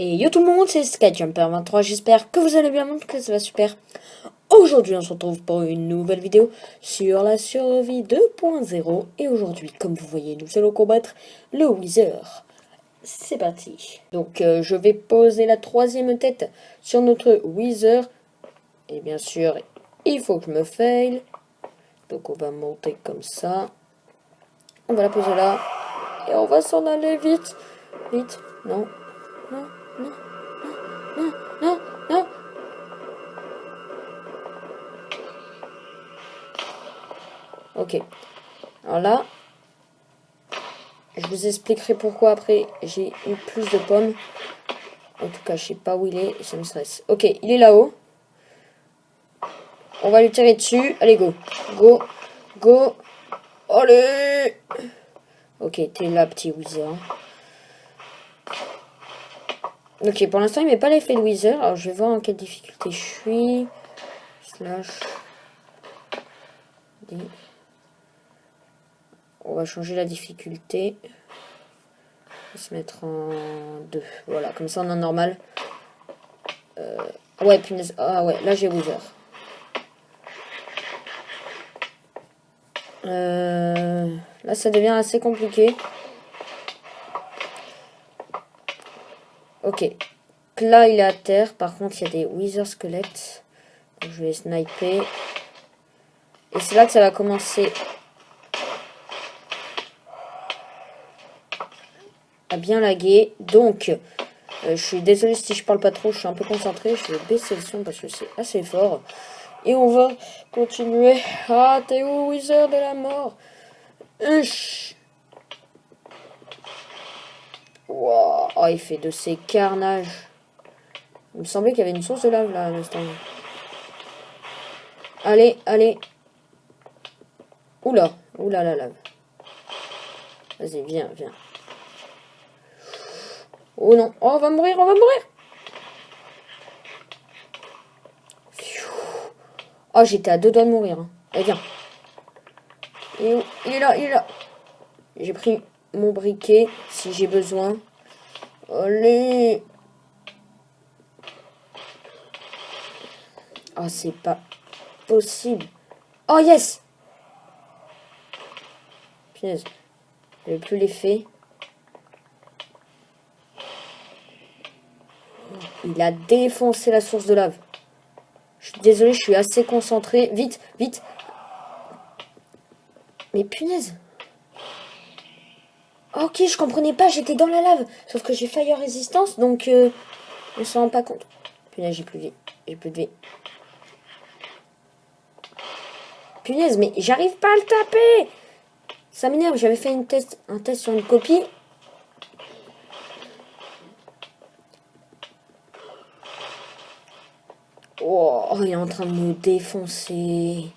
Et yo tout le monde, c'est Skyjumper23, j'espère que vous allez bien, que ça va super. Aujourd'hui on se retrouve pour une nouvelle vidéo sur la survie 2.0. Et aujourd'hui, comme vous voyez, nous allons combattre le Wither. C'est parti. Donc je vais poser la troisième tête sur notre Wither. Et bien sûr, il faut que je me fail. Donc on va monter comme ça. On va la poser là. Et on va s'en aller vite. Vite. Non. Non. Non. Non. Non. Non. Ok. Alors là, je vous expliquerai pourquoi après j'ai eu plus de pommes. En tout cas, je sais pas où il est, ça me stresse. Ok, il est là-haut. On va lui tirer dessus. Allez, go. Go. Go. Allez. Ok, t'es là, petit Wither. Ok, pour l'instant, il met pas l'effet de Wither. Alors, je vais voir en quelle difficulté je suis. Slash. D. On va changer la difficulté. On va se mettre en 2. Voilà, comme ça, on est en normal. Ouais, punaise. Ah ouais, là, j'ai Wither. Là, ça devient assez compliqué. Ok. Là, il est à terre. Par contre, il y a des Wither squelettes. Donc, je vais sniper. Et c'est là que ça va commencer à bien laguer. Donc, je suis désolé si je parle pas trop. Je suis un peu concentré. Je vais baisser le son parce que c'est assez fort. Et on va continuer. Ah, t'es où, Wither de la mort? Wow. Oh, il fait de ces carnages. Il me semblait qu'il y avait une source de lave là à l'instant. Allez, allez. Oula, oula la lave. Vas-y, viens, viens. Oh non, oh, on va mourir, on va mourir. Oh, j'étais à deux doigts de mourir. Hein. Allez, viens. Il est où? Il est là, il est là. J'ai pris mon briquet si j'ai besoin. Allez. Oh, c'est pas possible. Oh, yes. Punaise. J'avais plus l'effet. Il a défoncé la source de lave. Je suis désolé, je suis assez concentré. Vite, vite. Mais punaise. Ok, je comprenais pas, j'étais dans la lave. Sauf que j'ai fire résistance, donc on s'en rend pas compte. Punaise, j'ai plus de vie. J'ai plus de vie. Punaise, mais j'arrive pas à le taper. Ça m'énerve, j'avais fait un test sur une copie. Oh, il est en train de me défoncer.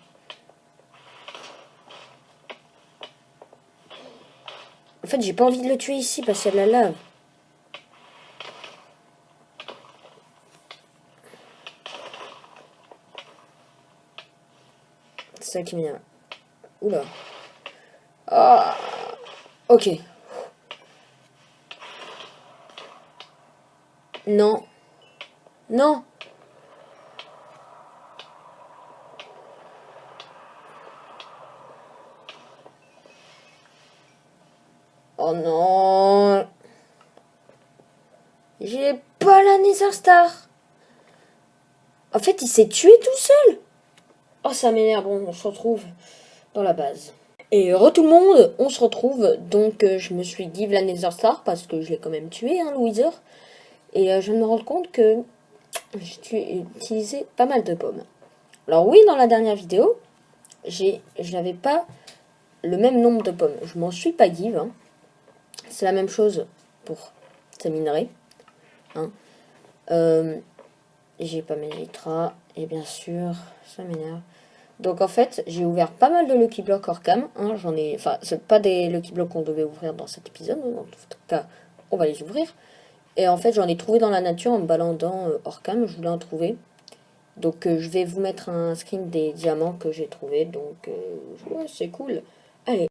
En fait, j'ai pas envie de le tuer ici parce qu'il y a de la lave. C'est ça qui m'énerve. Oula. Ah. Ok. Non. Non. Oh non. J'ai pas la Nether Star. En fait, il s'est tué tout seul. Oh, ça m'énerve. Bon, on se retrouve dans la base. Et tout le monde, on se retrouve. Donc, je me suis give la Nether Star parce que je l'ai quand même tué, hein, le Wither. Et je me rends compte que j'ai utilisé pas mal de pommes. Alors oui, dans la dernière vidéo, je n'avais pas le même nombre de pommes. Je m'en suis pas give. Hein. C'est la même chose pour ces minerais. Hein. J'ai pas mes litras. Et bien sûr, ça m'énerve. Donc en fait, j'ai ouvert pas mal de Lucky Block hors cam. Hein, j'en ai, enfin, c'est pas des Lucky Block qu'on devait ouvrir dans cet épisode. En tout cas, on va les ouvrir. Et en fait, j'en ai trouvé dans la nature en me baladant hors cam. Je voulais en trouver. Donc je vais vous mettre un screen des diamants que j'ai trouvé. Donc ouais, c'est cool. Allez.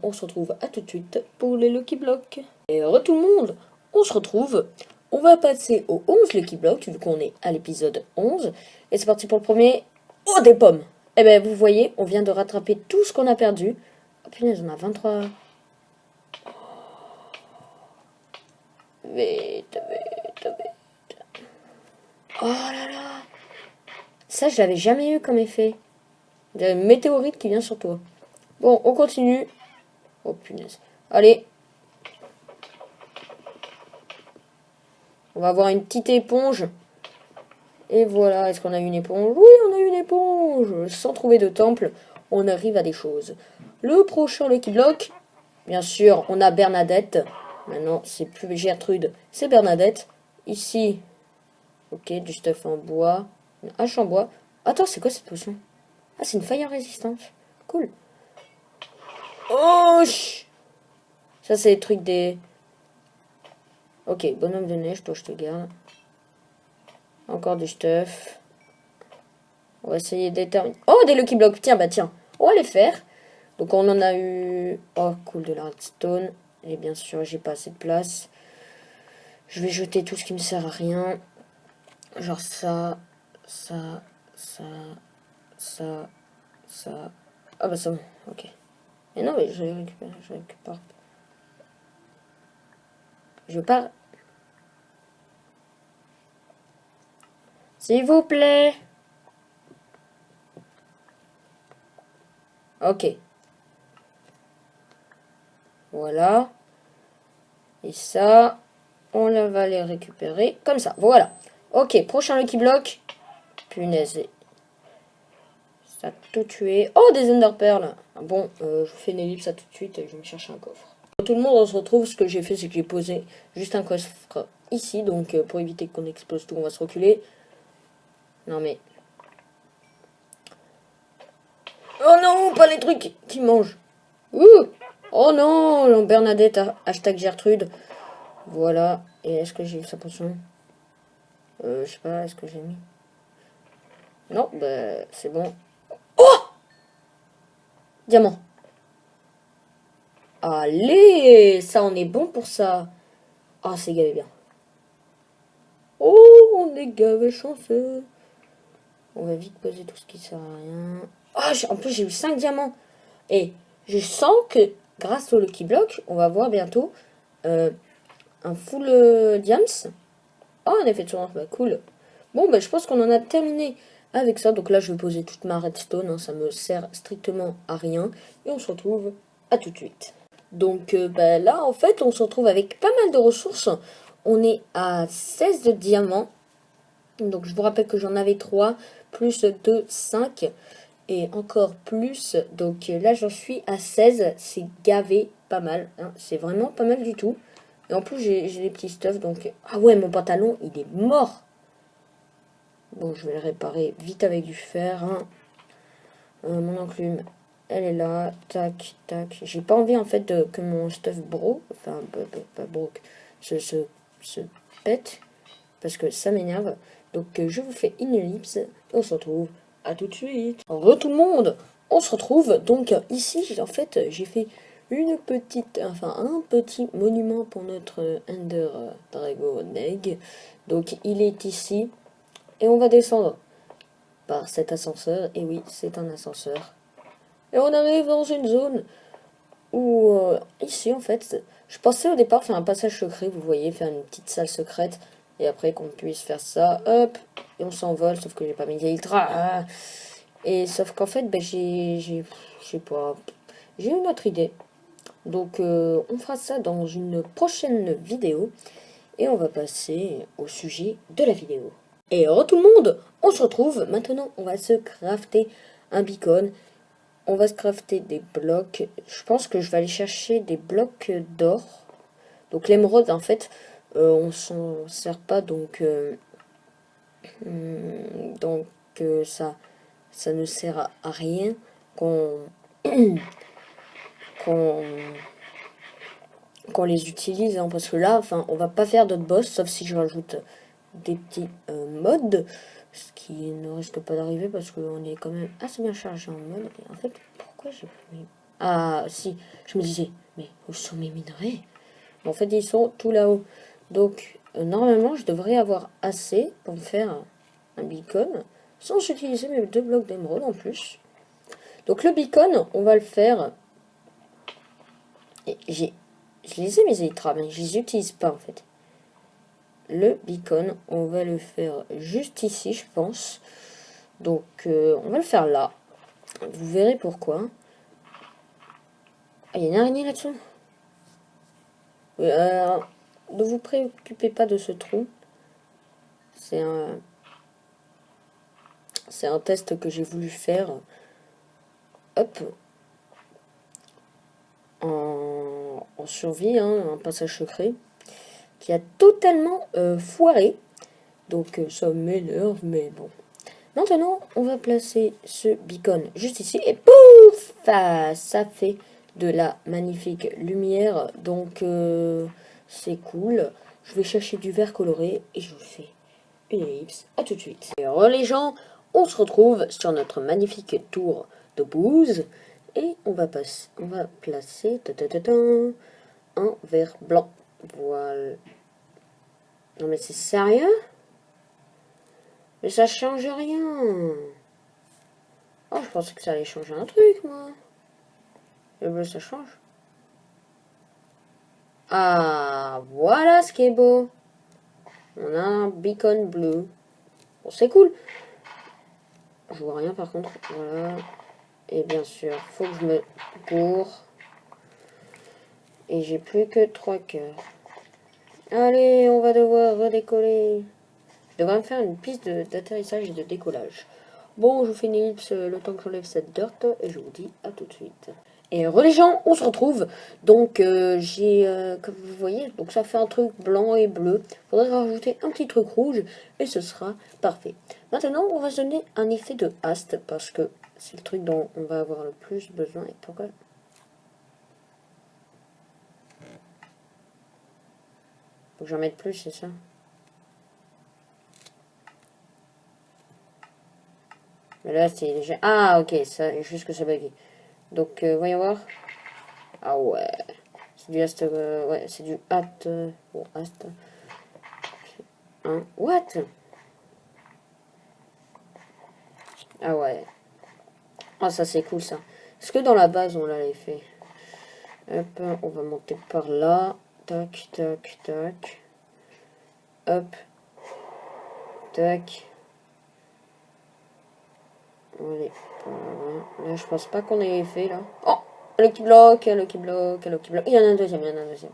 On se retrouve à tout de suite pour les Lucky Blocks. Et heureux tout le monde, on se retrouve. On va passer au 11 Lucky Blocks, vu qu'on est à l'épisode 11. Et c'est parti pour le premier. Oh, des pommes! Eh ben, vous voyez, on vient de rattraper tout ce qu'on a perdu. Oh punaise, on a 23. Vite, vite, vite. Oh là là! Ça, je l'avais jamais eu comme effet. Il y a une météorite qui vient sur toi. Bon, on continue. Oh punaise. Allez. On va avoir une petite éponge. Et voilà, est-ce qu'on a une éponge? Oui, on a une éponge. Sans trouver de temple, on arrive à des choses. Le prochain Lucky Block, bien sûr, on a Bernadette. Maintenant, c'est plus Gertrude, c'est Bernadette. Ici, ok, du stuff en bois. Une hache en bois. Attends, c'est quoi cette potion? Ah, c'est une fire résistance. Cool. Oh, ça, c'est les trucs des... Ok, bonhomme de neige, toi, je te garde. Encore du stuff. On va essayer d'éterminer... Oh, des Lucky Blocks. Tiens, bah tiens. On va les faire. Donc, on en a eu... Oh, cool, de la redstone. Et bien sûr, j'ai pas assez de place. Je vais jeter tout ce qui me sert à rien. Genre ça, ça, ça, ça, ça. Ah bah c'est bon, ok. Mais non, mais je récupère, je récupère. Je pars. S'il vous plaît. Ok. Voilà. Et ça, on va les récupérer comme ça. Voilà. Ok, prochain Lucky Block. Punaise. Ça a tout tué. Oh, des Ender Pearls. Bon, je fais une ellipse à tout de suite et je vais me chercher un coffre. Tout le monde, on se retrouve. Ce que j'ai fait, c'est que j'ai posé juste un coffre ici. Donc, pour éviter qu'on explose tout, on va se reculer. Non, mais... Oh non, pas les trucs qui mangent. Ouh. Oh non, Bernadette, hashtag Gertrude. Voilà. Et est-ce que j'ai eu sa potion? Je sais pas, est-ce que j'ai mis? Non, bah, c'est bon. Oh! Diamant. Allez, ça, on est bon pour ça. Ah, c'est gavé bien. Oh, on est gavé chanceux. On va vite poser tout ce qui sert à rien. Ah, en plus, j'ai eu 5 diamants. Et je sens que, grâce au Lucky Block, on va voir bientôt un full diams. Oh, un effet de tournoi, bah cool. Bon, bah je pense qu'on en a terminé avec ça. Donc là, je vais poser toute ma redstone. Hein, ça me sert strictement à rien. Et on se retrouve à tout de suite. Donc bah, là, en fait, on se retrouve avec pas mal de ressources. On est à 16 de diamants. Donc je vous rappelle que j'en avais 3, plus 2, 5. Et encore plus. Donc là, j'en suis à 16. C'est gavé pas mal. Hein, c'est vraiment pas mal du tout. Et en plus, j'ai des petits stuffs. Donc... Ah ouais, mon pantalon, il est mort. Bon, je vais le réparer vite avec du fer. Hein. Mon enclume, elle est là. Tac, tac. J'ai pas envie, en fait, que mon stuff broke. Enfin, pas broke. Se pète. Parce que ça m'énerve. Donc, je vous fais une ellipse. Et on se retrouve à tout de suite. Re tout le monde. On se retrouve. Donc, ici, en fait, j'ai fait... un petit monument pour notre Ender Dragon Egg. Donc il est ici. Et on va descendre par cet ascenseur. Et oui, c'est un ascenseur. Et on arrive dans une zone où, ici en fait, je pensais au départ faire un passage secret, vous voyez, faire une petite salle secrète. Et après qu'on puisse faire ça, hop, et on s'envole, sauf que j'ai pas mis d'Elytra. Et sauf qu'en fait, ben, je sais pas, j'ai une autre idée. Donc on fera ça dans une prochaine vidéo. Et on va passer au sujet de la vidéo. Et tout le monde, on se retrouve. Maintenant, on va se crafter un beacon. On va se crafter des blocs. Je pense que je vais aller chercher des blocs d'or. Donc l'émeraude, en fait, on s'en sert pas. Donc, ça ne sert à rien qu'on... qu'on les utilise, hein, parce que là, enfin, on va pas faire d'autres boss, sauf si je rajoute des petits mods, ce qui ne risque pas d'arriver parce qu'on est quand même assez bien chargé en mode. Et en fait, pourquoi j'ai mis Ah, si, je me disais, mais où sont mes minerais? En fait, ils sont tout là-haut. Donc, normalement, je devrais avoir assez pour me faire un beacon, sans utiliser mes 2 blocs d'émeraude en plus. Donc, le beacon, on va le faire... Je les ai, mes élytras, mais je les utilise pas, en fait. Le beacon, on va le faire juste ici, je pense. Donc, on va le faire là. Vous verrez pourquoi. Ah, il y a une araignée là-dessous. Ne vous préoccupez pas de ce trou. C'est un test que j'ai voulu faire. Hop. En survie, hein, un passage secret. Qui a totalement foiré. Donc ça m'énerve, mais bon. Maintenant, on va placer ce beacon juste ici. Et pouf, ça fait de la magnifique lumière. Donc, c'est cool. Je vais chercher du vert coloré et je vous fais une ellipse. À tout de suite. Et alors les gens, on se retrouve sur notre magnifique tour de bouse. Et on va placer un vert blanc. Voilà. Non mais c'est sérieux? Mais ça change rien. Oh, je pensais que ça allait changer un truc, moi. Le bleu, ça change. Ah, voilà ce qui est beau. On a un beacon bleu. Bon, c'est cool. Je vois rien, par contre. Voilà. Et bien sûr, faut que je me cours. Et j'ai plus que 3 cœurs. Allez, on va devoir redécoller. Je devrais me faire une piste d'atterrissage et de décollage. Bon, je vous fais une ellipse le temps que j'enlève cette dirt et je vous dis à tout de suite. Et les gens, on se retrouve. Donc comme vous voyez, donc ça fait un truc blanc et bleu. Il faudrait rajouter un petit truc rouge et ce sera parfait. Maintenant, on va se donner un effet de haste parce que c'est le truc dont on va avoir le plus besoin. Et pourquoi? Faut que j'en mette plus, c'est ça? Mais là, c'est déjà... Ah, ok, ça, juste que ça bugue. Donc, voyons voir. Ah ouais. C'est du Ast, ouais, c'est du Hat. Bon, Ast. Hein, what? Ah ouais. Ah, ça c'est cool ça. Est-ce que dans la base on l'avait fait? Hop, on va monter par là. Tac, tac, tac. Hop. Tac. Allez. Voilà. Là, je pense pas qu'on ait fait là. Oh! Lucky block, lucky block, lucky block. Il y en a un deuxième, il y en a un deuxième.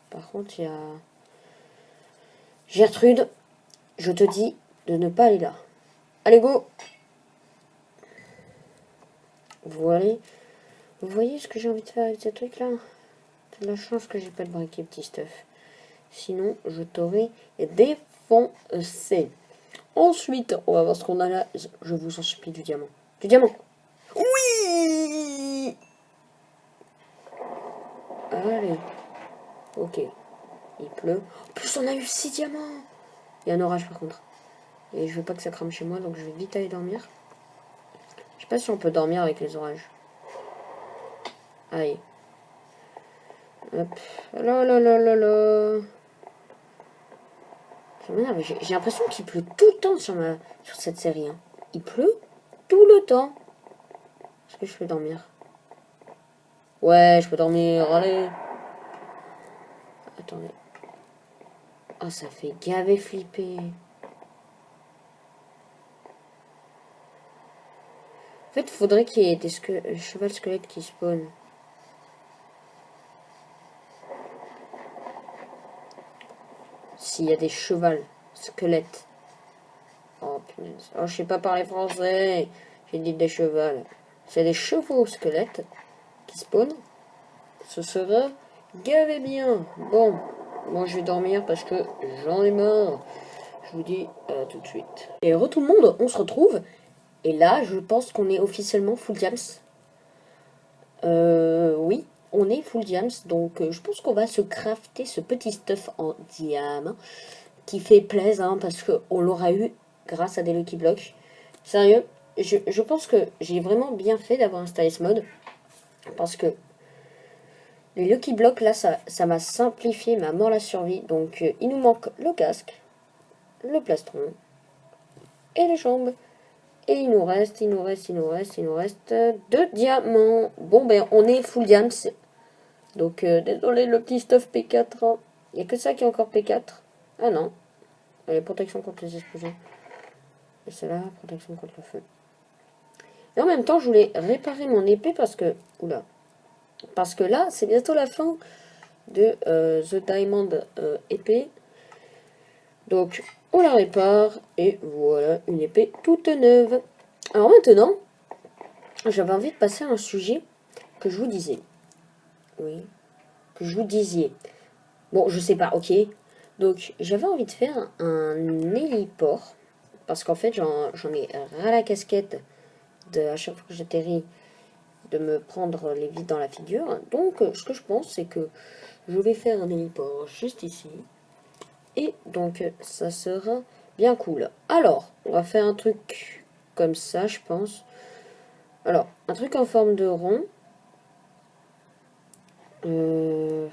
Par contre, il y a... Gertrude, je te dis de ne pas aller là. Allez, go! Voilà. Vous voyez ce que j'ai envie de faire avec ce truc là? C'est de la chance que j'ai pas de briquet petit stuff. Sinon, je t'aurais défoncé. Ensuite, on va voir ce qu'on a là. Je vous en supplie, du diamant. Du diamant! Oui! Allez. Ok. Il pleut. En plus, on a eu 6 diamants. Il y a un orage par contre. Et je veux pas que ça crame chez moi, donc je vais vite aller dormir. Je sais pas si on peut dormir avec les orages. Allez. Hop. Là, là, là, là, là. J'ai l'impression qu'il pleut tout le temps sur cette série. Hein. Il pleut tout le temps. Est-ce que je peux dormir? Ouais, je peux dormir. Allez. Attendez. Oh, ça fait gaver flipper. En fait, il faudrait qu'il y ait des chevals squelettes qui spawnent. S'il y a des chevals squelettes. Oh punaise. Oh, je sais pas parler français. J'ai dit des chevals. S'il y a des chevaux squelettes qui spawnent, ce sera gavé bien. Bon, moi je vais dormir parce que j'en ai marre. Je vous dis à tout de suite. Et tout le monde, on se retrouve. Et là, je pense qu'on est officiellement full diams. Oui, on est full diams. Donc, je pense qu'on va se crafter ce petit stuff en diamant. Qui fait plaisir, hein, parce qu'on l'aura eu grâce à des Lucky Blocks. Sérieux, je pense que j'ai vraiment bien fait d'avoir installé ce mode. Parce que les Lucky Block, là, ça m'a simplifié ma mort la survie. Donc, il nous manque le casque, le plastron et les jambes. Et il nous reste 2 diamants. Bon, ben, on est full diams. Donc, désolé, le petit stuff P4. Hein. Il n'y a que ça qui est encore P4. Ah non. Allez, protection contre les explosions. Et celle-là, protection contre le feu. Et en même temps, je voulais réparer mon épée parce que... Oula. Parce que là, c'est bientôt la fin de The Diamond épée. Donc, on la répare. Et voilà, une épée toute neuve. Alors maintenant, j'avais envie de passer à un sujet que je vous disais. Oui, que je vous disiez. Bon, je sais pas, ok. Donc, j'avais envie de faire un héliport. Parce qu'en fait, j'en ai ras la casquette à chaque fois que j'atterris de me prendre les vides dans la figure. Donc, ce que je pense, c'est que je vais faire un héliport juste ici. Et donc, ça sera bien cool. Alors, on va faire un truc comme ça, je pense. Alors, un truc en forme de rond.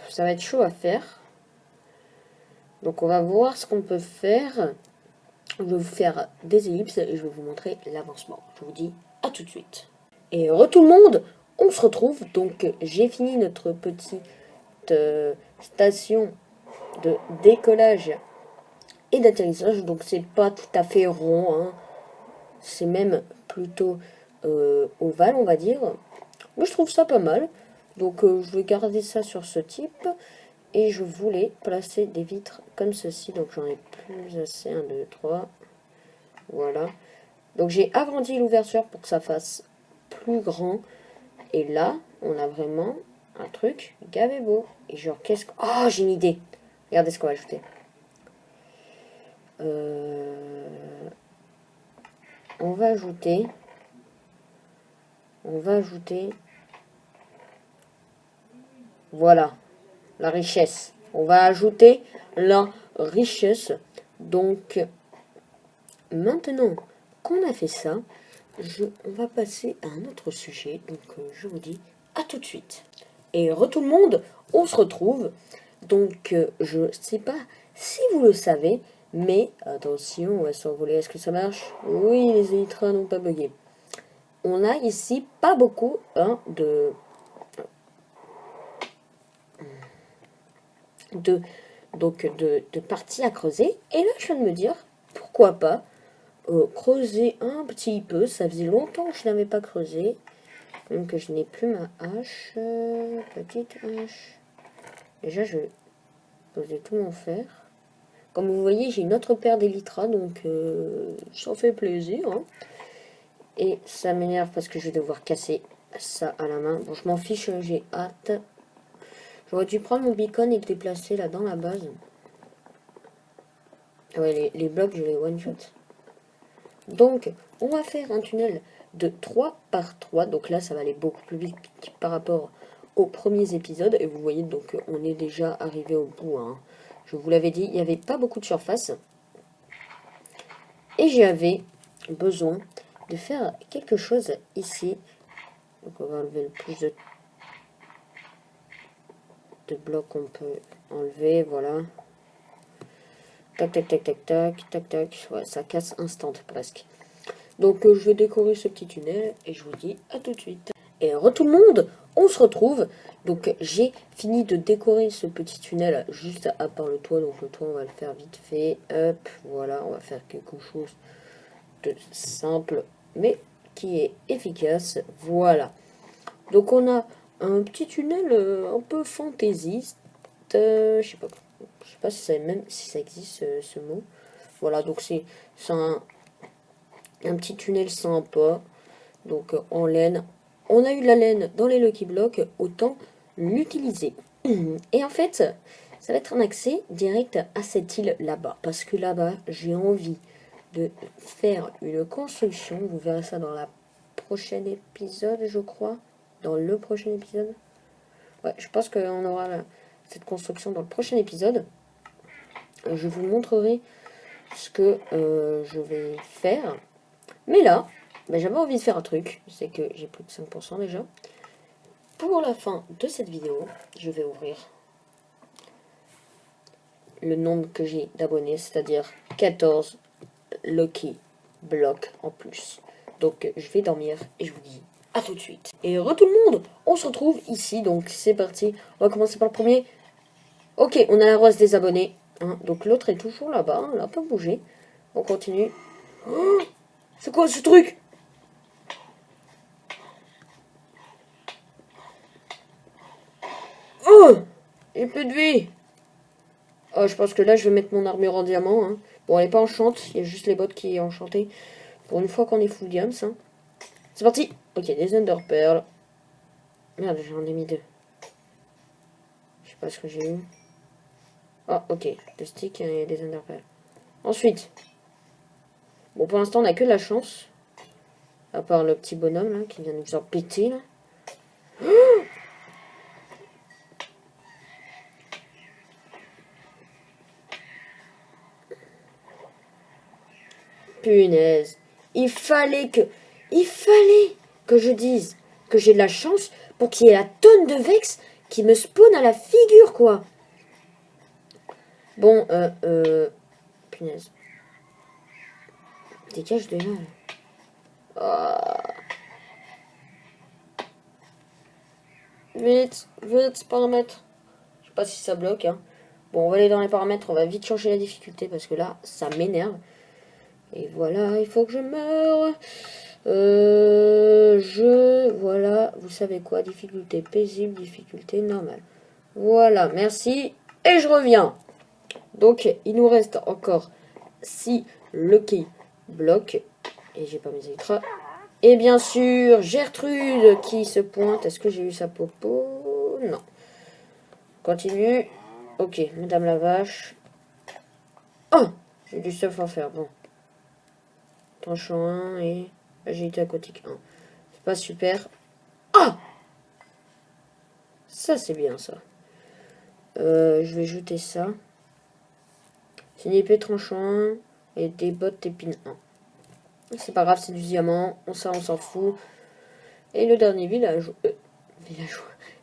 Ça va être chaud à faire. Donc, on va voir ce qu'on peut faire. Je vais vous faire des ellipses et je vais vous montrer l'avancement. Je vous dis à tout de suite. Et re tout le monde, on se retrouve. Donc, j'ai fini notre petite station de décollage et d'atterrissage. Donc, c'est pas tout à fait rond. Hein. C'est même plutôt ovale, on va dire. Mais je trouve ça pas mal. Donc, je vais garder ça sur ce type. Et je voulais placer des vitres comme ceci. Donc, j'en ai plus assez. 1, 2, 3. Voilà. Donc, j'ai agrandi l'ouverture pour que ça fasse plus grand. Et là, on a vraiment un truc gavé beau. Et genre, qu'est-ce que... Oh, j'ai une idée. Regardez ce qu'on va ajouter. On va ajouter... Voilà. La richesse. On va ajouter la richesse. Donc, maintenant qu'on a fait ça, on va passer à un autre sujet. Donc, je vous dis à tout de suite. Et tout le monde, on se retrouve. Donc, je ne sais pas si vous le savez, mais attention, on va s'envoler. Est-ce que ça marche? Oui, les élytras n'ont pas bugué. On a ici pas beaucoup de parties à creuser. Et là, je viens de me dire, pourquoi pas creuser un petit peu. Ça faisait longtemps que je n'avais pas creusé. Même que je n'ai plus ma hache. Petite hache. Déjà, je vais poser tout mon fer. Comme vous voyez, j'ai une autre paire d'élytras, donc ça fait plaisir. Hein. Et ça m'énerve parce que je vais devoir casser ça à la main. Bon, je m'en fiche, j'ai hâte. J'aurais dû prendre mon beacon et le déplacer là dans la base. Ouais, les blocs, je les one-shot. Donc, on va faire un tunnel de 3 par 3. Donc là, ça va aller beaucoup plus vite par rapport aux premiers épisodes. Et vous voyez, donc, on est déjà arrivé au bout. Hein. Je vous l'avais dit, il n'y avait pas beaucoup de surface. Et j'avais besoin de faire quelque chose ici. Donc, on va enlever le plus de blocs qu'on peut enlever. Voilà. Tac, tac, tac, tac, tac, tac, tac. Ouais, ça casse instant presque. Donc, je vais décorer ce petit tunnel et je vous dis à tout de suite. Et tout le monde, on se retrouve. Donc, j'ai fini de décorer ce petit tunnel juste à part le toit. Donc, le toit, on va le faire vite fait. Hop, voilà, on va faire quelque chose de simple, mais qui est efficace. Voilà. Donc, on a un petit tunnel un peu fantaisiste. Je sais pas si ça existe ce mot. Voilà, donc c'est un petit tunnel sympa. Donc en laine. On a eu de la laine dans les Lucky Blocks, autant l'utiliser. Et en fait, ça va être un accès direct à cette île là-bas. Parce que là-bas, j'ai envie de faire une construction. Vous verrez ça dans la prochaine épisode, je crois. Dans le prochain épisode. Ouais, je pense qu'on aura cette construction dans le prochain épisode. Je vous montrerai ce que je vais faire. Mais là, j'avais envie de faire un truc. C'est que j'ai plus de 5% déjà. pour la fin de cette vidéo, je vais ouvrir le nombre que j'ai d'abonnés, c'est-à-dire 14 Lucky Block en plus. Donc je vais dormir et je vous dis à tout de suite. Et re tout le monde, on se retrouve ici, donc c'est parti. On va commencer par le premier. Ok, on a la rose des abonnés. Hein, donc l'autre est toujours là-bas, elle n'a pas bougé. On continue. Oh, c'est quoi ce truc? Oh, j'ai plus de vie. Oh, je pense que là, je vais mettre mon armure en diamant. Hein. Bon, elle n'est pas enchante, il y a juste les bottes qui est enchantée. Pour une fois qu'on est full diams. Hein. C'est parti. Ok, des Ender Pearls. Merde, j'en ai mis deux. Je sais pas ce que j'ai eu. Ah, ok. Des sticks et des Ender Pearls. Ensuite. Bon, pour l'instant, on n'a que de la chance. À part le petit bonhomme, là, qui vient de nous en péter, là. Punaise. Il fallait que je dise que j'ai de la chance pour qu'il y ait la tonne de Vex qui me spawn à la figure, quoi. Bon, punaise. Dégage de là. Ah. Vite, vite, paramètres. Je sais pas si ça bloque, hein. Bon, on va aller dans les paramètres, on va vite changer la difficulté parce que là, ça m'énerve. Et voilà, il faut que je meure. Voilà, vous savez quoi, difficulté paisible, difficulté normale. Voilà, merci. Et je reviens. Donc, il nous reste encore 6 Lucky Blocs. Et j'ai pas mes extras. Et bien sûr, Gertrude qui se pointe. Est-ce que j'ai eu sa popo? Non. Continue. Ok, Madame la Vache. Oh, j'ai du stuff à faire. Bon. Tranchant 1 et agilité aquatique 1. C'est pas super. Ah, ça c'est bien ça. Je vais jeter ça. C'est une épée tranchant 1 et des bottes épines 1. C'est pas grave, c'est du diamant. On s'en fout. Et le dernier villageois.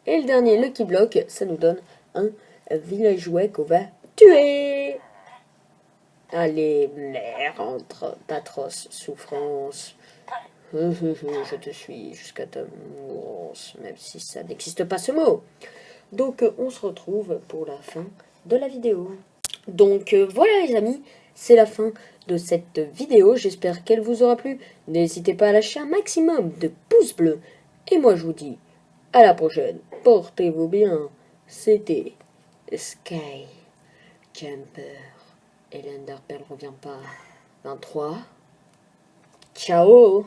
Et le dernier Lucky Block, ça nous donne un villageois qu'on va tuer. Allez, merde, d'atroces souffrances. Je te suis jusqu'à ta mourance, même si ça n'existe pas ce mot. Donc, on se retrouve pour la fin de la vidéo. Donc, voilà les amis, c'est la fin de cette vidéo. J'espère qu'elle vous aura plu. N'hésitez pas à lâcher un maximum de pouces bleus. Et moi, je vous dis à la prochaine. Portez-vous bien. C'était Sky Jumper. Et l'Enderpearl revient pas. 23. Ciao.